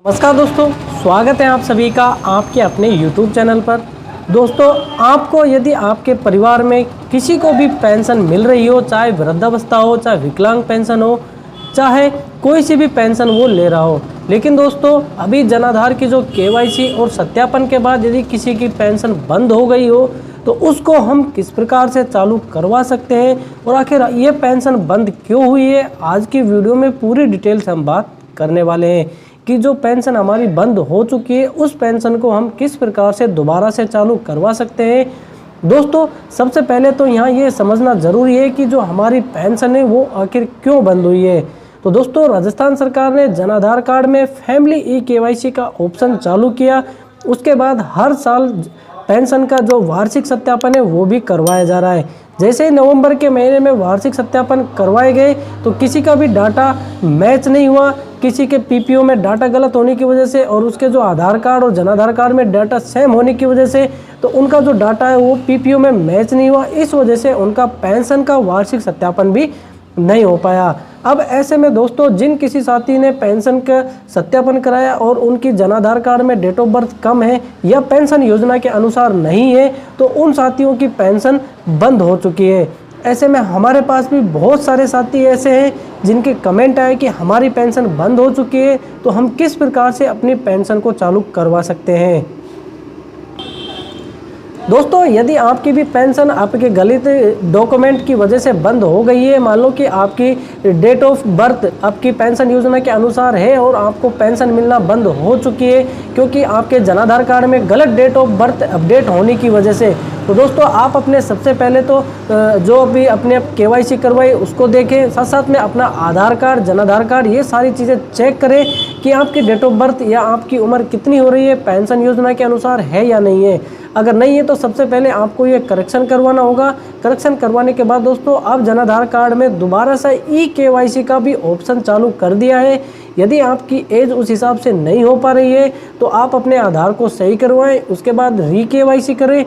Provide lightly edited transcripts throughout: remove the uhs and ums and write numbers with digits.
नमस्कार दोस्तों, स्वागत है आप सभी का आपके अपने YouTube चैनल पर। दोस्तों, आपको यदि आपके परिवार में किसी को भी पेंशन मिल रही हो, चाहे वृद्धावस्था हो, चाहे विकलांग पेंशन हो, चाहे कोई सी भी पेंशन वो ले रहा हो, लेकिन दोस्तों अभी जनाधार की जो KYC और सत्यापन के बाद यदि किसी की पेंशन बंद हो गई हो तो उसको हम किस प्रकार से चालू करवा सकते हैं और आखिर ये पेंशन बंद क्यों हुई है, आज की वीडियो में पूरी डिटेल से हम बात करने वाले हैं कि जो पेंशन हमारी बंद हो चुकी है उस पेंशन को हम किस प्रकार से दोबारा से चालू करवा सकते हैं। दोस्तों, सबसे पहले तो यहाँ ये समझना ज़रूरी है कि जो हमारी पेंशन है वो आखिर क्यों बंद हुई है। तो दोस्तों, राजस्थान सरकार ने जन आधार कार्ड में फैमिली KYC का ऑप्शन चालू किया। उसके बाद हर साल पेंशन का जो वार्षिक सत्यापन है वो भी करवाया जा रहा है। जैसे ही नवंबर के महीने में वार्षिक सत्यापन करवाए गए तो किसी का भी डाटा मैच नहीं हुआ, किसी के PPO में डाटा गलत होने की वजह से और उसके जो आधार कार्ड और जन आधार कार्ड में डाटा सेम होने की वजह से तो उनका जो डाटा है वो PPO में मैच नहीं हुआ। इस वजह से उनका पेंशन का वार्षिक सत्यापन भी नहीं हो पाया। अब ऐसे में दोस्तों, जिन किसी साथी ने पेंशन का सत्यापन कराया और उनकी जन आधार कार्ड में डेट ऑफ बर्थ कम है या पेंशन योजना के अनुसार नहीं है तो उन साथियों की पेंशन बंद हो चुकी है। ऐसे में हमारे पास भी बहुत सारे साथी ऐसे हैं जिनके कमेंट आए कि हमारी पेंशन बंद हो चुकी है, तो हम किस प्रकार से अपनी पेंशन को चालू करवा सकते हैं। दोस्तों, यदि आपकी भी पेंशन आपके गलत डॉक्यूमेंट की वजह से बंद हो गई है, मान लो कि आपकी डेट ऑफ बर्थ आपकी पेंशन योजना के अनुसार है और आपको पेंशन मिलना बंद हो चुकी है क्योंकि आपके जन आधार कार्ड में गलत डेट ऑफ बर्थ अपडेट होने की वजह से, तो दोस्तों आप अपने सबसे पहले तो जो भी अपने KYC करवाई उसको देखें, साथ साथ में अपना आधार कार्ड, जन आधार कार्ड, ये सारी चीज़ें चेक करें कि आपकी डेट ऑफ बर्थ या आपकी उम्र कितनी हो रही है, पेंशन योजना के अनुसार है या नहीं है। अगर नहीं है तो सबसे पहले आपको ये करेक्शन करवाना होगा। करेक्शन करवाने के बाद दोस्तों आप जन आधार कार्ड में दोबारा से KYC का भी ऑप्शन चालू कर दिया है। यदि आपकी एज उस हिसाब से नहीं हो पा रही है तो आप अपने आधार को सही करवाएं, उसके बाद KYC करें।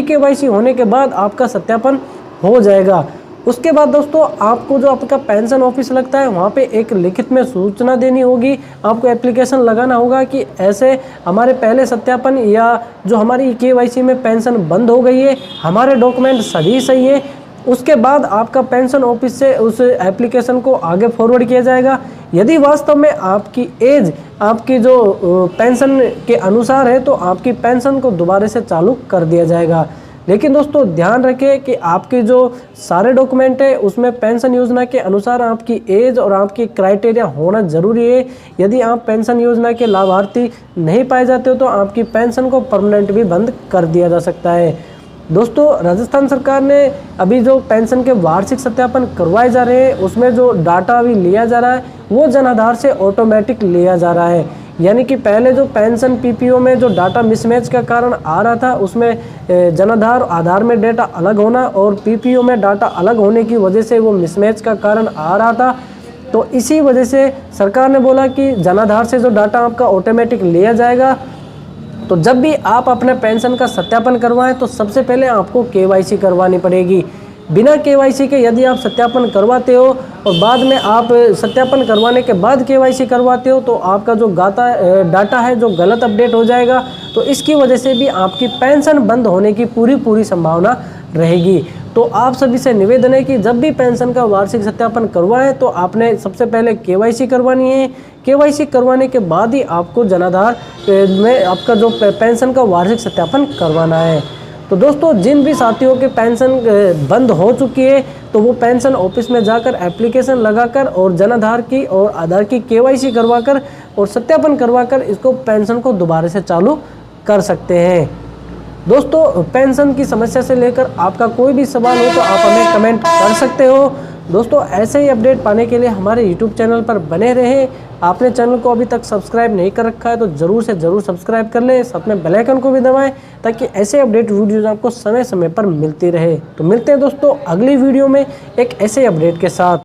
KYC होने के बाद आपका सत्यापन हो जाएगा। उसके बाद दोस्तों आपको जो आपका पेंशन ऑफिस लगता है वहाँ पे एक लिखित में सूचना देनी होगी, आपको एप्लीकेशन लगाना होगा कि ऐसे हमारे पहले सत्यापन या जो हमारी KYC में पेंशन बंद हो गई है, हमारे डॉक्यूमेंट सभी सही है। उसके बाद आपका पेंशन ऑफिस से उस एप्लीकेशन को आगे फॉरवर्ड किया जाएगा। यदि वास्तव में आपकी एज आपकी जो पेंशन के अनुसार है तो आपकी पेंशन को दोबारा से चालू कर दिया जाएगा। लेकिन दोस्तों ध्यान रखें कि आपके जो सारे डॉक्यूमेंट है उसमें पेंशन योजना के अनुसार आपकी एज और आपकी क्राइटेरिया होना ज़रूरी है। यदि आप पेंशन योजना के लाभार्थी नहीं पाए जाते हो तो आपकी पेंशन को परमानेंट भी बंद कर दिया जा सकता है। दोस्तों, राजस्थान सरकार ने अभी जो पेंशन के वार्षिक सत्यापन करवाए जा रहे हैं उसमें जो डाटा अभी लिया जा रहा है वो जन आधार से ऑटोमेटिक लिया जा रहा है। यानी कि पहले जो पेंशन PPO में जो डाटा मिसमैच का कारण आ रहा था उसमें जन आधार में डाटा अलग होना और PPO में डाटा अलग होने की वजह से वो मिसमैच का कारण आ रहा था। तो इसी वजह से सरकार ने बोला कि जन आधार से जो डाटा आपका ऑटोमेटिक लिया जाएगा। तो जब भी आप अपने पेंशन का सत्यापन करवाएं तो सबसे पहले आपको KYC करवानी पड़ेगी। बिना KYC के यदि आप सत्यापन करवाते हो और बाद में आप सत्यापन करवाने के बाद KYC करवाते हो तो आपका जो डाटा है जो गलत अपडेट हो जाएगा, तो इसकी वजह से भी आपकी पेंशन बंद होने की पूरी संभावना रहेगी। तो आप सभी से निवेदन है कि जब भी पेंशन का वार्षिक सत्यापन करवाएं तो आपने सबसे पहले KYC करवानी है। KYC करवाने के बाद ही आपको जन आधार में आपका जो पेंशन का वार्षिक सत्यापन करवाना है। तो दोस्तों, जिन भी साथियों के पेंशन बंद हो चुकी है तो वो पेंशन ऑफिस में जाकर एप्लीकेशन लगाकर और जन आधार की और आधार की KYC करवाकर और सत्यापन करवाकर इसको पेंशन को दोबारा से चालू कर सकते हैं। दोस्तों, पेंशन की समस्या से लेकर आपका कोई भी सवाल हो तो आप हमें कमेंट कर सकते हो। दोस्तों, ऐसे ही अपडेट पाने के लिए हमारे YouTube चैनल पर बने रहें। आपने चैनल को अभी तक सब्सक्राइब नहीं कर रखा है तो ज़रूर से ज़रूर सब्सक्राइब कर लें, साथ में बेल आइकन को भी दबाएं ताकि ऐसे अपडेट वीडियोज़ आपको समय समय पर मिलती रहे। तो मिलते हैं दोस्तों अगली वीडियो में एक ऐसे अपडेट के साथ।